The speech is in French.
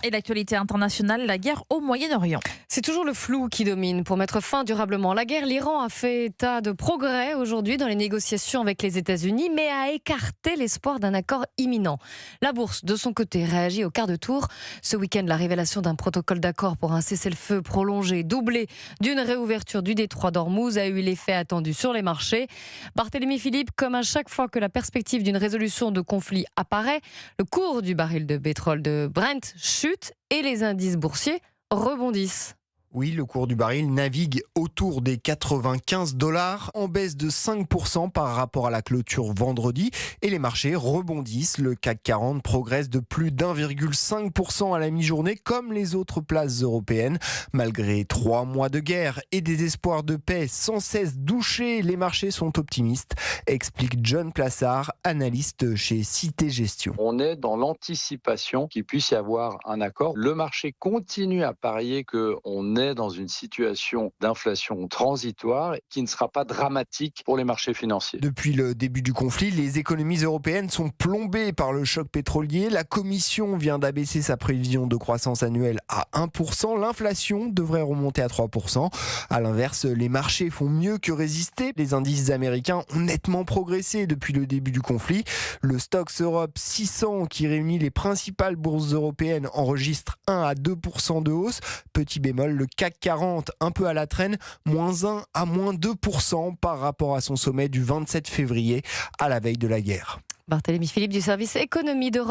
Et l'actualité internationale, la guerre au Moyen-Orient. C'est toujours le flou qui domine. Pour mettre fin durablement à la guerre, l'Iran a fait état de progrès aujourd'hui dans les négociations avec les États-Unis, mais a écarté l'espoir d'un accord imminent. La bourse, de son côté, réagit au quart de tour. Ce week-end, la révélation d'un protocole d'accord pour un cessez-le-feu prolongé, doublé d'une réouverture du détroit d'Ormuz, a eu l'effet attendu sur les marchés. Barthélémy Philippe, comme à chaque fois que la perspective d'une résolution de conflit apparaît, le cours du baril de pétrole de Brent chute et les indices boursiers rebondissent. Oui, le cours du baril navigue autour des 95 $, en baisse de 5% par rapport à la clôture vendredi. Et les marchés rebondissent. Le CAC 40 progresse de plus d'1,5% à la mi-journée, comme les autres places européennes. Malgré 3 mois de guerre et des espoirs de paix sans cesse douchés, les marchés sont optimistes, explique John Plassard, analyste chez Cité Gestion. On est dans l'anticipation qu'il puisse y avoir un accord. Le marché continue à parier qu'on est dans une situation d'inflation transitoire qui ne sera pas dramatique pour les marchés financiers. Depuis le début du conflit, les économies européennes sont plombées par le choc pétrolier. La Commission vient d'abaisser sa prévision de croissance annuelle à 1%. L'inflation devrait remonter à 3%. À l'inverse, les marchés font mieux que résister. Les indices américains ont nettement progressé depuis le début du conflit. Le Stoxx Europe 600, qui réunit les principales bourses européennes, enregistre 1 à 2% de hausse. Petit bémol, le CAC 40, un peu à la traîne, moins 1 à moins 2% par rapport à son sommet du 27 février, à la veille de la guerre. Barthélémy Philippe du service économie d'Europe.